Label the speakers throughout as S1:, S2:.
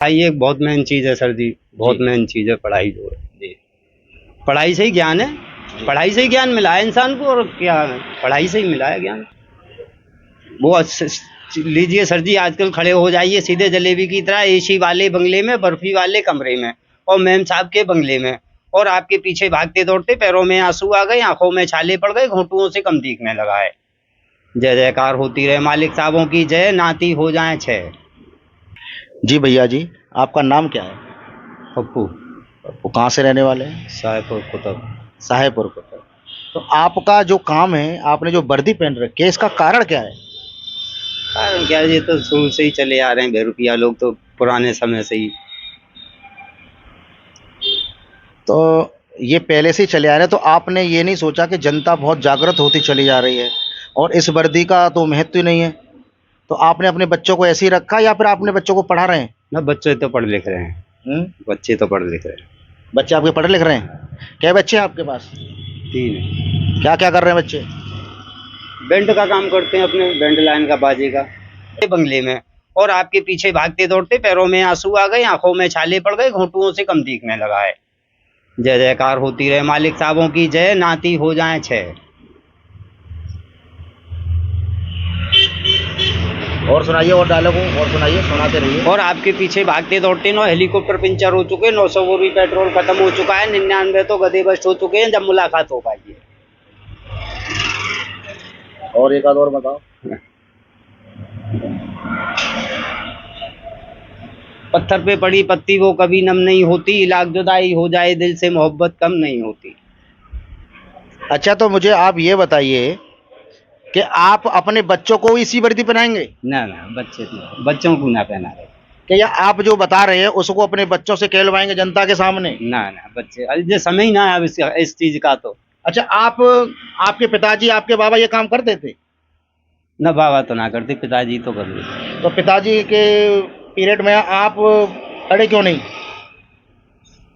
S1: पढ़ाई एक बहुत मेन चीज है सर जी, बहुत मेन चीज है पढ़ाई जो है जी। पढ़ाई से ही ज्ञान है, पढ़ाई से ही ज्ञान मिला है इंसान को, और क्या है, पढ़ाई से ही मिला है ज्ञान। वो लीजिए सर जी, आजकल खड़े हो जाइए सीधे जलेबी की तरह एसी वाले बंगले में, बर्फी वाले कमरे में, और मेम साहब के बंगले में, और आपके पीछे भागते दौड़ते पैरों में आंसू आ गए, आंखों में छाले पड़ गए, घुटनों से कम दिखने लगा है। जय जयकार होती रहे मालिक साहबों की जय, नाती हो जाए छह।
S2: जी भैया जी, आपका नाम क्या है?
S1: पप्पू,
S2: वो कहाँ से रहने वाले हैं?
S1: साहेबपुर कुतुब।
S2: साहेबपुर को। तो आपका जो काम है, आपने जो वर्दी पहन रखी है, इसका कारण क्या है?
S1: कारण क्या है, ये तो शुरू से ही चले आ रहे हैं बेरुपिया लोग तो, पुराने समय से ही।
S2: तो ये पहले से ही चले आ रहे हैं, तो आपने ये नहीं सोचा कि जनता बहुत जागृत होती चली जा रही है और इस वर्दी का तो महत्व ही नहीं है, तो आपने अपने बच्चों को ऐसे ही रखा या फिर आपने बच्चों को पढ़ा रहे हैं?
S1: ना, बच्चे तो पढ़ लिख रहे हैं। बच्चे तो पढ़ लिख रहे हैं।
S2: बच्चे आपके पढ़े लिख रहे हैं? क्या बच्चे हैं आपके पास?
S1: 3 है।
S2: क्या क्या कर रहे हैं बच्चे?
S1: बैंड का काम करते हैं, अपने बैंड लाइन का, बाजे का, बंगले में, और आपके पीछे भागते दौड़ते पैरों में आंसू आ गए, आंखों में छाले पड़ गए, घुटनों से कम दिखने लगा है। जय जयकार होती रहे मालिक साहबों की जय, नाती हो जाए छह।
S2: और सुनाइए, और डायलॉग और सुनाइए, सुनाते रहिए।
S1: और आपके पीछे भागते दौड़ते 9 हेलीकॉप्टर पंचर हो चुके, 900 वो भी पेट्रोल खत्म हो चुका है, 99 तो गधे बस्ट हो चुके हैं, जब मुलाकात हो पाएगी।
S2: और एक आध और बताओ।
S1: पत्थर पे पड़ी पत्ती वो कभी नम नहीं होती, लाख जुदाई हो जाए दिल से मोहब्बत कम नहीं होती।
S2: अच्छा, तो मुझे आप ये बताइए कि आप अपने बच्चों को इसी वर्दी पहनाएंगे?
S1: ना ना, बच्चों को ना पहना रहे।
S2: कि या आप जो बता रहे हैं उसको अपने बच्चों से कहलवाएंगे जनता के सामने?
S1: ना ना, बच्चे अरे समय ही ना है अब इस चीज का तो।
S2: अच्छा, आप आपके पिताजी, आपके बाबा ये काम करते थे?
S1: ना, बाबा तो ना करते, पिताजी तो कर लेते।
S2: तो पिताजी के पीरियड में आप पढ़े क्यों नहीं?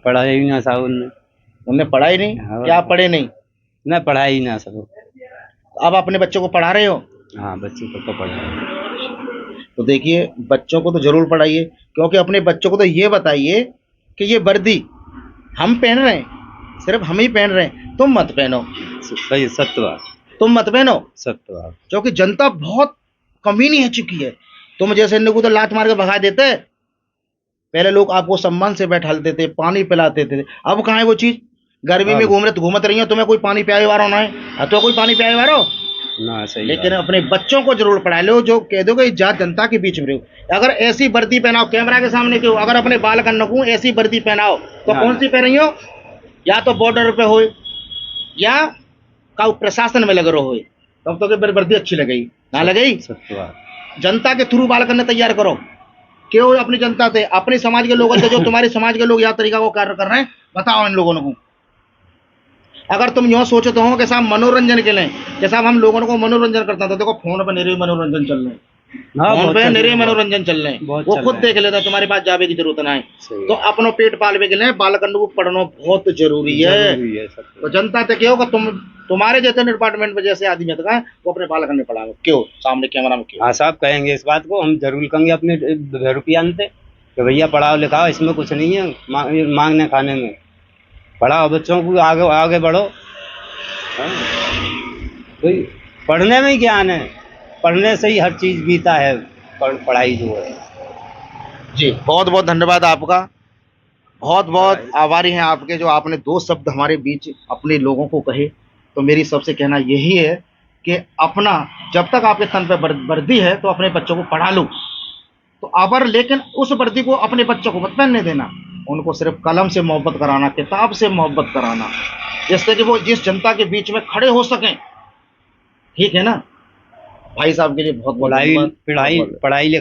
S1: पढ़ा ही ना साहब उनने।
S2: उनने पढ़ा ही नहीं?
S1: हाँ।
S2: क्या आप पढ़े नहीं?
S1: ना, पढ़ा ही ना सब।
S2: अब अपने बच्चों को पढ़ा रहे हो?
S1: हाँ, बच्चे को तो पढ़ा।
S2: तो देखिए, बच्चों को तो जरूर पढ़ाइए, क्योंकि अपने बच्चों को तो ये बताइए कि ये वर्दी हम पहन रहे हैं, सिर्फ हम ही पहन रहे हैं, तुम मत पहनो।
S1: सही, सत्य,
S2: तुम मत पहनो,
S1: सत्य।
S2: क्योंकि जनता बहुत कमीनी हो चुकी है। तुम जैसे इनको तो लात मार के भगा देते। पहले लोग आपको सम्मान से बैठाते थे, पानी पिलाते थे, अब कहाँ है वो चीज? गर्मी में घूमत रही हो, तुम्हें कोई पानी पियाए वाला ना है, तो कोई पानी पियाए वाला
S1: ना, सही।
S2: लेकिन अपने बच्चों को जरूर पढ़ा लो, जो कह दो कि जात जनता के बीच में रहो। अगर ऐसी वर्दी पहनाओ, कैमरा के सामने क्यों, अगर अपने बाल का नकू ऐसी वर्दी पहनाओ तो कौन सी पहनी हो? या तो बॉर्डर पे हो या का प्रशासन में लग रहे हो, तब तो वर्दी अच्छी लगेगी ना लगेगी? जनता के थ्रू बाल करने तैयार करो। क्यों अपनी जनता से, अपने समाज के लोगों से, जो तुम्हारे समाज के लोग यह तरीका को कार्य कर रहे हैं, बताओ इन लोगों को। अगर तुम यूँ सोचते हो कि साहब मनोरंजन के लिए, कि साहब हम लोगों को मनोरंजन करता था, देखो फोन पर निरे मनोरंजन चल रहे हैं, फोन पे निरे मनोरंजन चल रहे हैं, वो खुद देख लेता, तुम्हारे पास जावे की जरूरत ना है। तो अपनो पेट पालवे के लिए बाल करने को पढ़ना बहुत जरूरी है। तो जनता से क्यों कि तुम्हारे जैसे डिपार्टमेंट में जैसे आदमी है वो अपने बाल करने पढ़ा, क्यों सामने कैमरा में क्यों?
S1: हाँ साहब, कहेंगे इस बात को, हम जरूर कहेंगे अपने रुपया से कि भैया पढ़ाओ लिखाओ, इसमें कुछ नहीं है मांगने खाने में, पढ़ाओ बच्चों को, आगे आगे बढ़ो। तो पढ़ने में ही ज्ञान है, पढ़ने से ही हर चीज बीता है, पढ़ाई जो है।
S2: जी, बहुत बहुत धन्यवाद आपका, बहुत बहुत आभारी हैं आपके, जो आपने 2 शब्द हमारे बीच अपने लोगों को कहे। तो मेरी सबसे कहना यही है कि अपना, जब तक आपके तन पे वर्दी है तो अपने बच्चों को पढ़ा लो, तो अबर, लेकिन उस वर्दी को अपने बच्चों को मत पहनने देना, उनको सिर्फ कलम से मोहब्बत कराना, किताब से मोहब्बत कराना, जिससे कि वो जिस जनता के बीच में खड़े हो सकें। ठीक है ना? भाई साहब के लिए बहुत बहुत
S1: पढ़ाई लिखाई